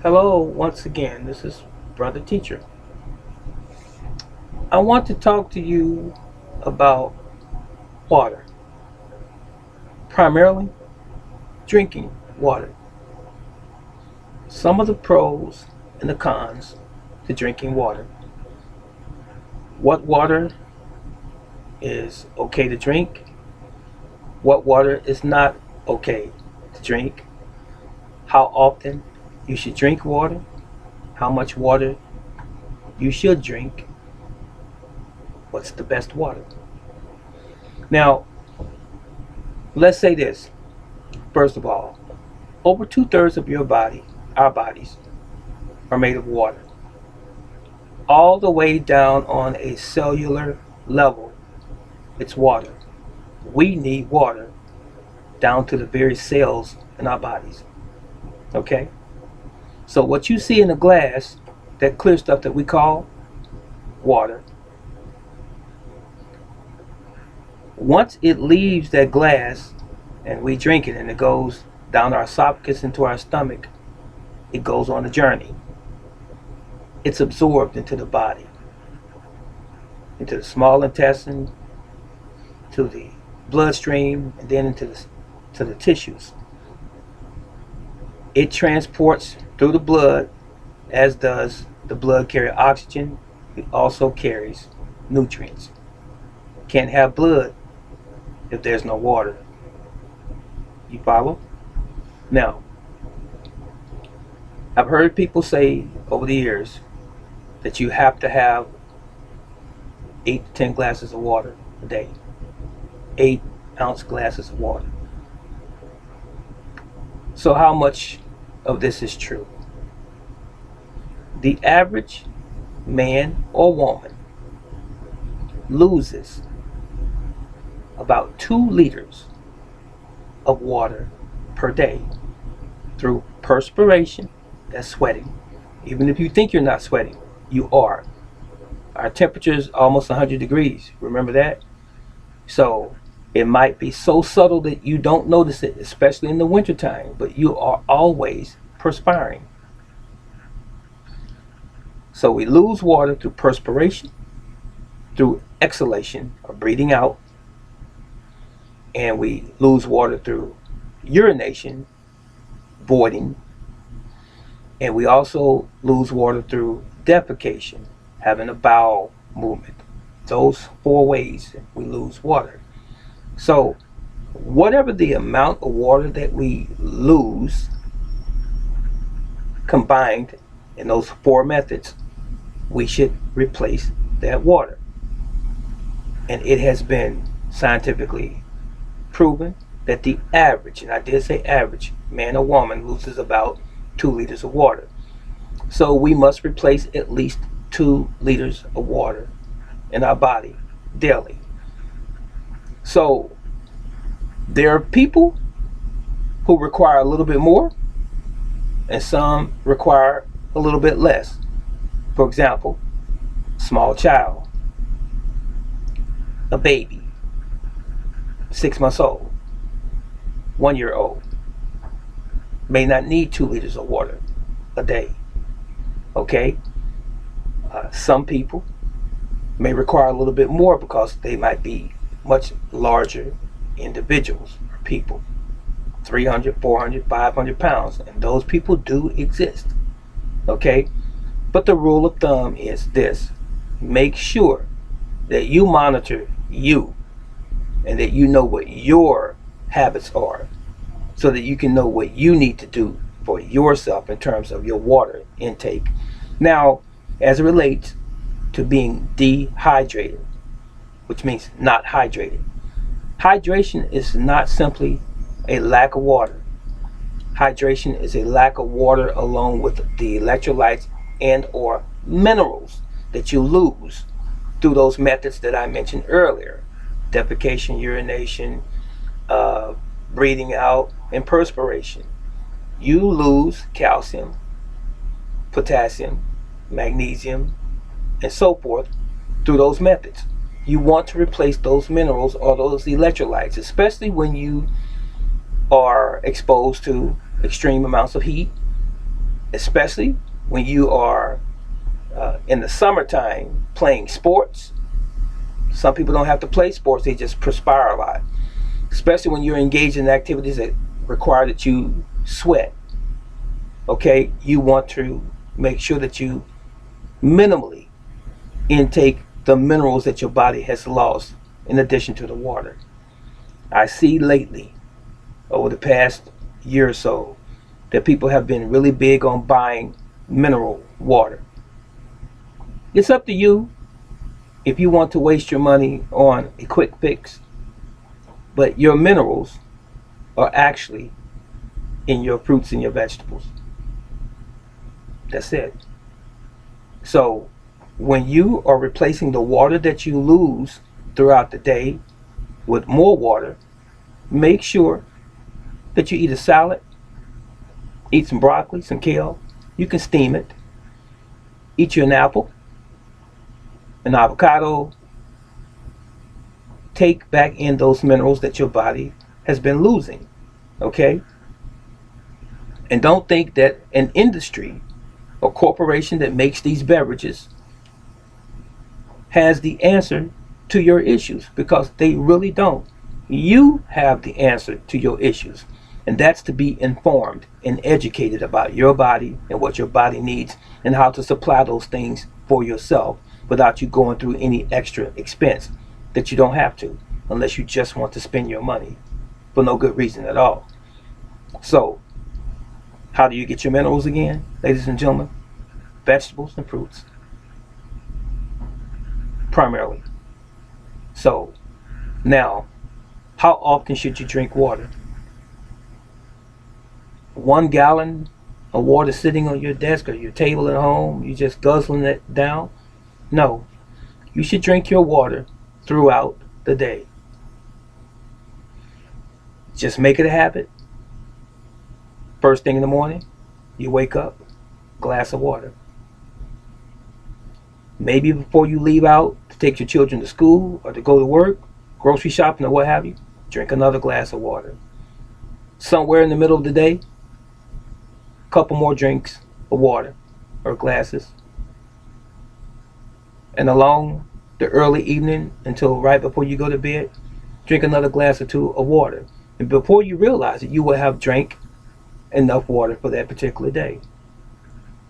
Hello, once again. This is Brother Teacher. I want to talk to you about water, primarily drinking water. Some of the pros and the cons to drinking water. What water is okay to drink? What water is not okay to drink? How often you should drink water? How much water you should drink? What's the best water? Now, let's say this. First of all, over two-thirds of your body, our bodies, are made of water. All the way down on a cellular level, it's water. We need water down to the very cells in our bodies. Okay? So what you see in the glass, that clear stuff that we call water, once it leaves that glass and we drink it and it goes down our esophagus into our stomach, it goes on a journey. It's absorbed into the body, into the small intestine, to the bloodstream, and then to the tissues. It transports through the blood, as does the blood carry oxygen. It also carries nutrients. Can't have blood if there's no water. You follow? Now, I've heard people say over the years that you have to have 8 to 10 glasses of water a day. 8-ounce glasses of water. So how much of this is true? The average man or woman loses about 2 liters of water per day through perspiration, that's sweating. Even if you think you're not sweating, you are. Our temperature is almost 100 degrees. Remember that? So it might be so subtle that you don't notice it, especially in the wintertime, but you are always perspiring. So we lose water through perspiration, through exhalation or breathing out, and we lose water through urination, voiding, and we also lose water through defecation, having a bowel movement. Those 4 ways we lose water. So, whatever the amount of water that we lose combined in those 4 methods, we should replace that water. And it has been scientifically proven that the average, and I did say average, man or woman loses about 2 liters of water. So we must replace at least 2 liters of water in our body daily. So there are people who require a little bit more, and some require a little bit less. For example, small child, a baby, 6 months old, 1 year old, may not need 2 liters of water a day. Okay? Some people may require a little bit more because they might be much larger individuals or people, 300, 400, 500 pounds, and those people do exist. Okay? But the rule of thumb is this: make sure that you monitor you and that you know what your habits are so that you can know what you need to do for yourself in terms of your water intake. Now, as it relates to being dehydrated, which means not hydrated, hydration is not simply a lack of water. Hydration is a lack of water along with the electrolytes and or minerals that you lose through those methods that I mentioned earlier: defecation, urination, breathing out, and perspiration. You lose calcium, potassium, magnesium, and so forth through those methods. You want to replace those minerals or those electrolytes, especially when you are exposed to extreme amounts of heat, especially when you are in the summertime playing sports. Some people don't have to play sports, they just perspire a lot. Especially when you're engaged in activities that require that you sweat. Okay, you want to make sure that you minimally intake the minerals that your body has lost in addition to the water. I see lately, over the past year or so, that people have been really big on buying mineral water. It's up to you if you want to waste your money on a quick fix, but your minerals are actually in your fruits and your vegetables. That's it. So when you are replacing the water that you lose throughout the day with more water, make sure that you eat a salad, eat some broccoli, some kale. You can steam it. Eat you an apple, an avocado. Take back in those minerals that your body has been losing. Okay? And don't think that an industry or corporation that makes these beverages has the answer to your issues, because they really don't. You have the answer to your issues, and that's to be informed and educated about your body and what your body needs and how to supply those things for yourself without you going through any extra expense that you don't have to, unless you just want to spend your money for no good reason at all. So, how do you get your minerals again, ladies and gentlemen? Vegetables and fruits, primarily. So, now, how often should you drink water? 1 gallon of water sitting on your desk or your table at home, you just guzzling it down? No. You should drink your water throughout the day. Just make it a habit. First thing in the morning, you wake up, glass of water. Maybe before you leave out to take your children to school or to go to work, grocery shopping or what have you, drink another glass of water. Somewhere in the middle of the day, a couple more drinks of water or glasses. And along the early evening until right before you go to bed, drink another glass or two of water. And before you realize it, you will have drank enough water for that particular day.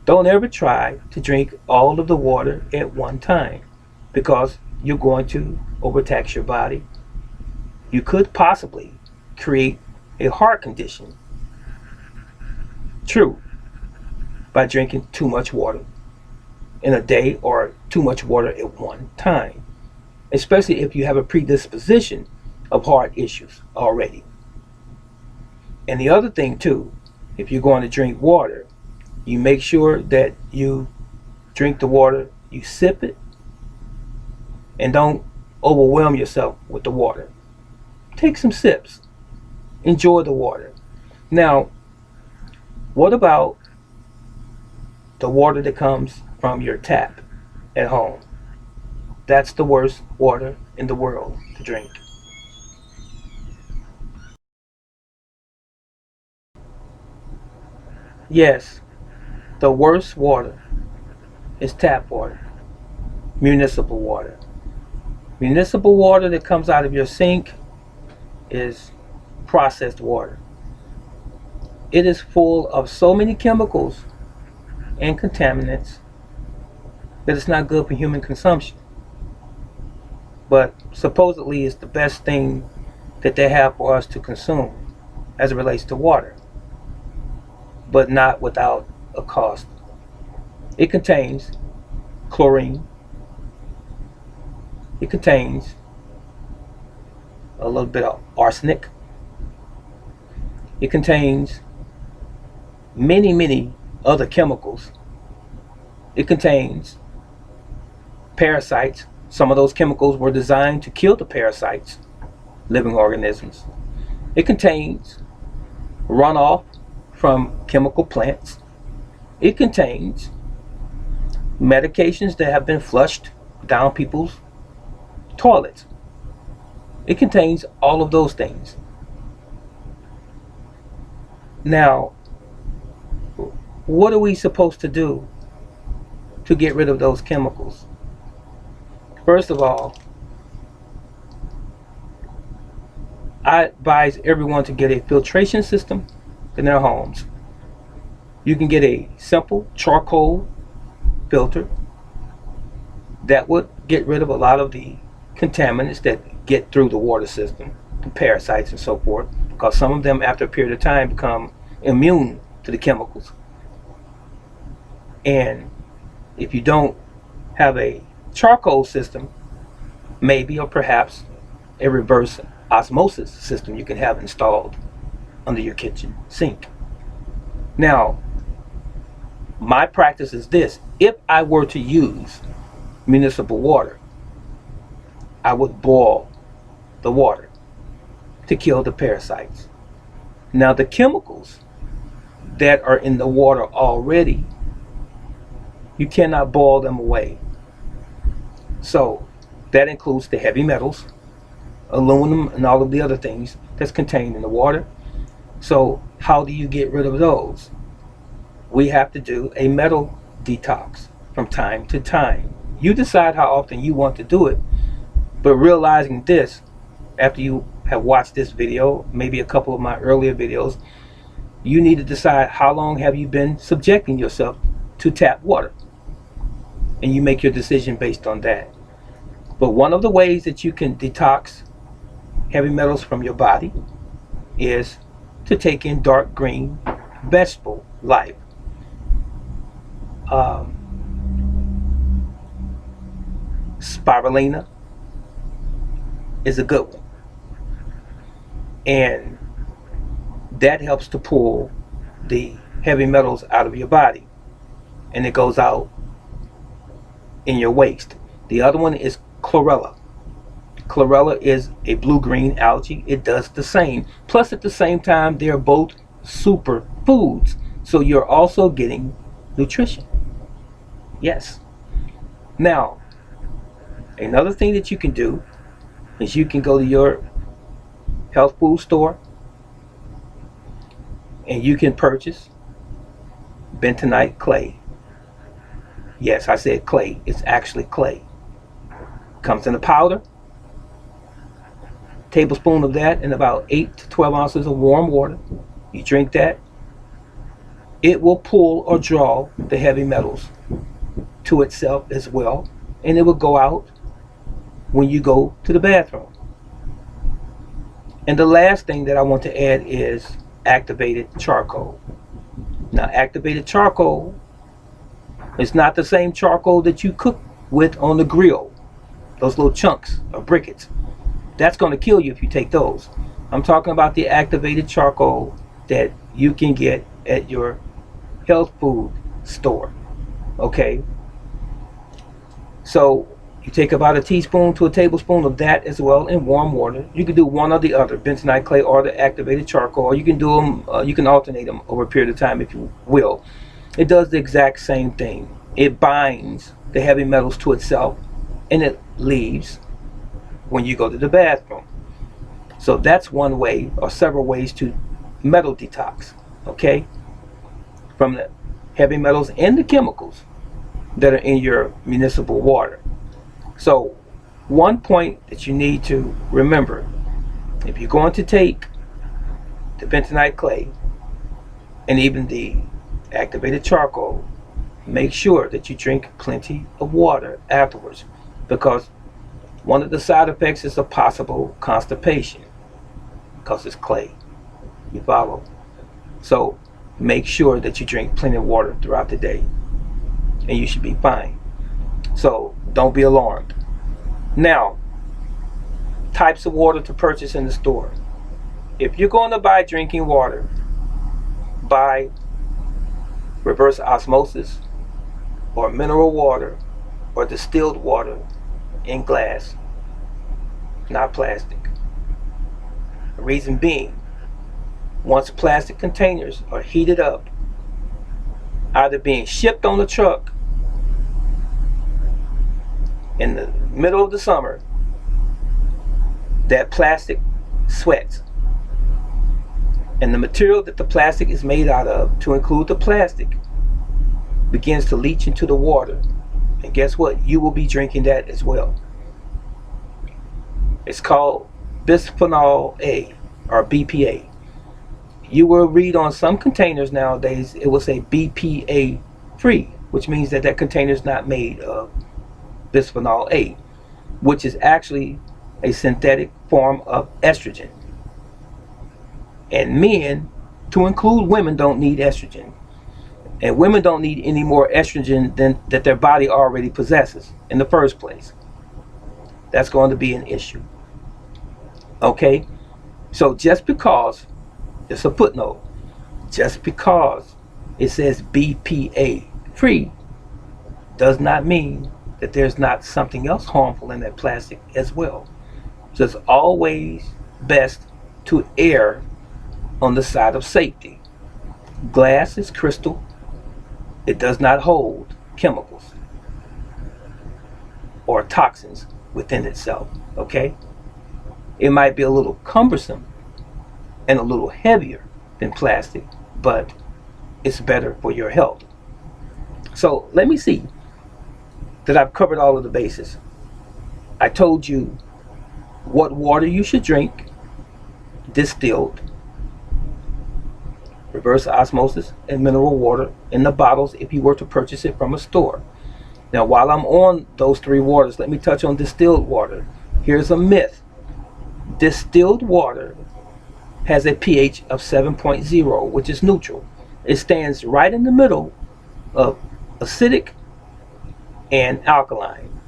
Don't ever try to drink all of the water at one time, because you're going to overtax your body. You could possibly create a heart condition, true, by drinking too much water in a day or too much water at one time, especially if you have a predisposition of heart issues already. And the other thing too, if you're going to drink water, you make sure that you drink the water, you sip it, and don't overwhelm yourself with the water. Take some sips. Enjoy the water. Now, what about the water that comes from your tap at home? That's the worst water in the world to drink. Yes, the worst water is tap water, municipal water. Municipal water that comes out of your sink is processed water. It is full of so many chemicals and contaminants that it's not good for human consumption. But supposedly it's the best thing that they have for us to consume as it relates to water, but not without a cost. It contains chlorine. It contains a little bit of arsenic. It contains many other chemicals. It contains parasites. Some of those chemicals were designed to kill the parasites, living organisms. It contains runoff from chemical plants. It contains medications that have been flushed down people's toilets. It contains all of those things. Now, what are we supposed to do to get rid of those chemicals? First of all, I advise everyone to get a filtration system in their homes. You can get a simple charcoal filter that would get rid of a lot of the contaminants that get through the water system, the parasites and so forth, because some of them after a period of time become immune to the chemicals. And if you don't have a charcoal system, maybe or perhaps a reverse osmosis system you can have installed under your kitchen sink. Now, my practice is this: if I were to use municipal water, I would boil the water to kill the parasites. Now, the chemicals that are in the water already, you cannot boil them away. So that includes the heavy metals, aluminum, and all of the other things that's contained in the water. So how do you get rid of those? We have to do a metal detox from time to time. You decide how often you want to do it, but realizing this, after you have watched this video, maybe a couple of my earlier videos, you need to decide how long have you been subjecting yourself to tap water, and you make your decision based on that. But one of the ways that you can detox heavy metals from your body is to take in dark green vegetable life. Spirulina is a good one, and that helps to pull the heavy metals out of your body, and it goes out in your waste. The other one is chlorella. Chlorella is a blue-green algae. It does the same. Plus, at the same time, they're both super foods, so you're also getting nutrition. Yes. Now, another thing that you can do is you can go to your health food store and you can purchase bentonite clay. Yes, I said clay. It's actually clay. Comes in a powder. Tablespoon of that and about 8 to 12 ounces of warm water. You drink that. It will pull or draw the heavy metals to itself as well, and it will go out when you go to the bathroom. And the last thing that I want to add is activated charcoal. Now, activated charcoal is not the same charcoal that you cook with on the grill, those little chunks of briquettes. That's going to kill you if you take those. I'm talking about the activated charcoal that you can get at your health food store. Okay? So you take about a teaspoon to a tablespoon of that as well in warm water. You can do one or the other, bentonite clay or the activated charcoal, or you can do them, you can alternate them over a period of time if you will. It does the exact same thing. It binds the heavy metals to itself, and it leaves when you go to the bathroom. So that's one way or several ways to metal detox, okay, from the heavy metals and the chemicals that are in your municipal water. So one point that you need to remember, if you're going to take the bentonite clay and even the activated charcoal, make sure that you drink plenty of water afterwards, because one of the side effects is a possible constipation because it's clay. You follow? So make sure that you drink plenty of water throughout the day, and you should be fine. So don't be alarmed. Now, types of water to purchase in the store. If you're going to buy drinking water, buy reverse osmosis or mineral water or distilled water in glass, not plastic. The reason being, once plastic containers are heated up, either being shipped on the truck in the middle of the summer, that plastic sweats. And the material that the plastic is made out of, to include the plastic, begins to leach into the water. And guess what? You will be drinking that as well. It's called bisphenol A, or BPA. You will read on some containers nowadays, it will say BPA free, which means that container is not made of bisphenol A, which is actually a synthetic form of estrogen. And men, to include women, don't need estrogen. And women don't need any more estrogen than that their body already possesses in the first place. That's going to be an issue. Okay? So just because, it's a footnote, just because it says BPA free does not mean that there's not something else harmful in that plastic as well. So it's always best to err on the side of safety. Glass is crystal. It does not hold chemicals or toxins within itself, okay? It might be a little cumbersome and a little heavier than plastic, but it's better for your health. So let me see that I've covered all of the bases. I told you what water you should drink, distilled, reverse osmosis, and mineral water in the bottles if you were to purchase it from a store. Now, while I'm on those three waters, let me touch on distilled water. Here's a myth. Distilled water has a pH of 7.0, which is neutral. It stands right in the middle of acidic and alkaline.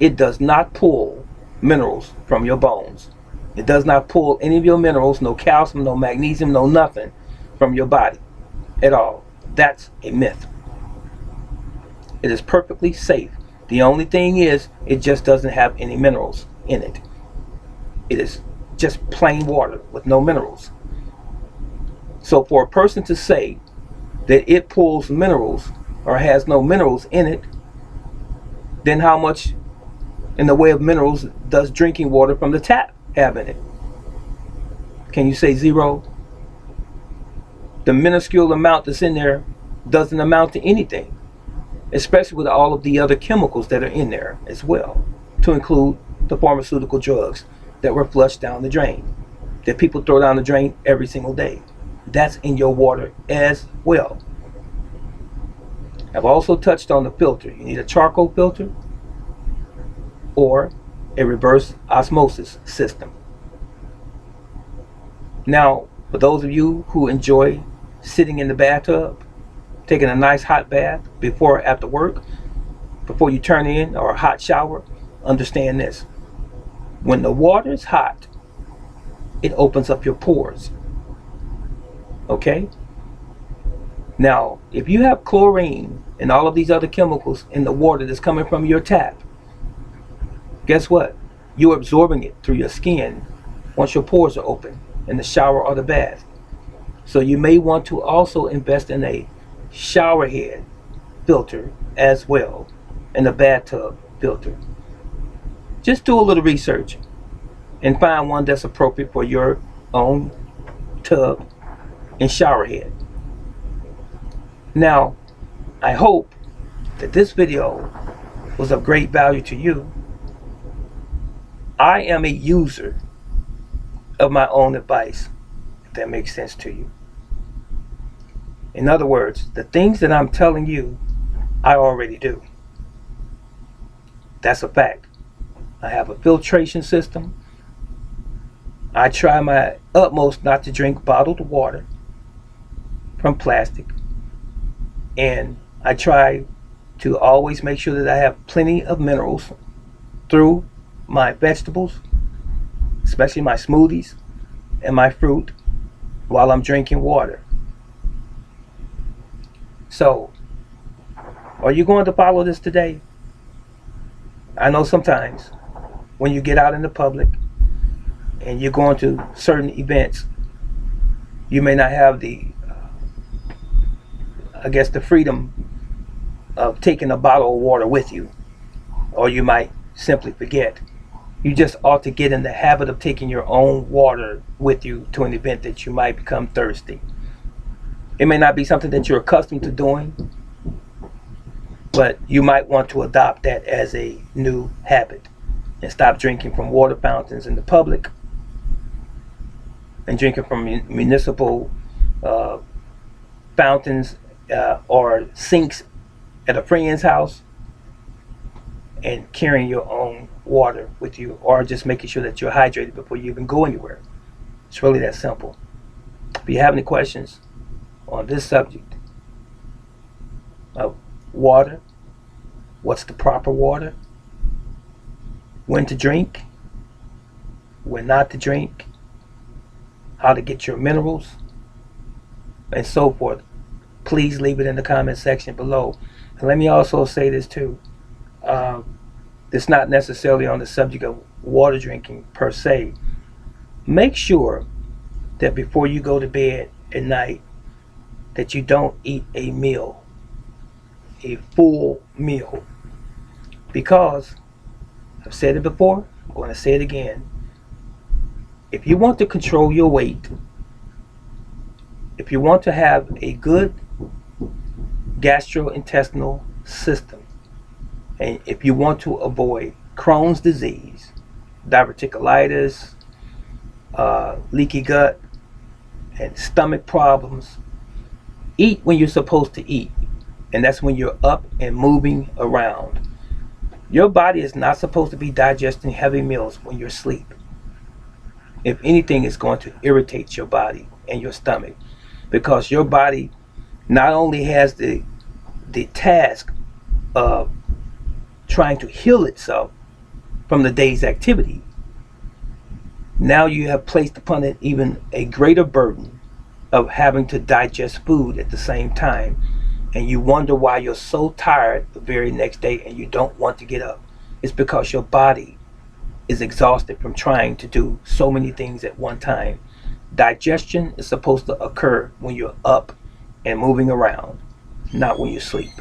It does not pull minerals from your bones. It does not pull any of your minerals, no calcium, no magnesium, no nothing from your body at all. That's a myth. It is perfectly safe. The only thing is, it just doesn't have any minerals in it. It is just plain water with no minerals. So for a person to say that it pulls minerals or has no minerals in it, then how much in the way of minerals does drinking water from the tap have in it? Can you say zero? The minuscule amount that's in there doesn't amount to anything, especially with all of the other chemicals that are in there as well, to include the pharmaceutical drugs that were flushed down the drain, that people throw down the drain every single day. That's in your water as well. I've also touched on the filter. You need a charcoal filter or a reverse osmosis system. Now, for those of you who enjoy sitting in the bathtub, taking a nice hot bath before or after work, before you turn in, or a hot shower, understand this. When the water is hot, it opens up your pores. Okay? Now, if you have chlorine and all of these other chemicals in the water that's coming from your tap, guess what? You're absorbing it through your skin once your pores are open in the shower or the bath. So you may want to also invest in a shower head filter as well, and a bathtub filter. Just do a little research and find one that's appropriate for your own tub and shower head. Now, I hope that this video was of great value to you. I am a user of my own advice, if that makes sense to you. In other words, the things that I'm telling you, I already do. That's a fact. I have a filtration system. I try my utmost not to drink bottled water from plastic. And I try to always make sure that I have plenty of minerals through my vegetables, especially my smoothies and my fruit, while I'm drinking water. So, are you going to follow this today? I know sometimes when you get out in the public and you're going to certain events, you may not have the freedom of taking a bottle of water with you, or you might simply forget. You just ought to get in the habit of taking your own water with you to an event that you might become thirsty. It may not be something that you're accustomed to doing, But you might want to adopt that as a new habit and stop drinking from water fountains in the public and drinking from municipal uh, fountains or sinks at a friend's house, and carrying your own water with you, or just making sure that you're hydrated before you even go anywhere. It's really that simple. If you have any questions on this subject of water, what's the proper water, when to drink, when not to drink, how to get your minerals, and so forth, please leave it in the comment section below. And let me also say this too. It's not necessarily on the subject of water drinking per se. Make sure that before you go to bed at night that you don't eat a meal, a full meal. Because, I've said it before, I'm going to say it again. If you want to control your weight, if you want to have a good gastrointestinal system, and if you want to avoid Crohn's disease, diverticulitis, leaky gut, and stomach problems, eat when you're supposed to eat. And that's when you're up and moving around. Your body is not supposed to be digesting heavy meals when you're asleep. If anything, it's going to irritate your body and your stomach, because your body not only has the task of trying to heal itself from the day's activity, now you have placed upon it even a greater burden of having to digest food at the same time, and you wonder why you're so tired the very next day and you don't want to get up. It's because your body is exhausted from trying to do so many things at one time. Digestion is supposed to occur when you're up and moving around, not when you sleep.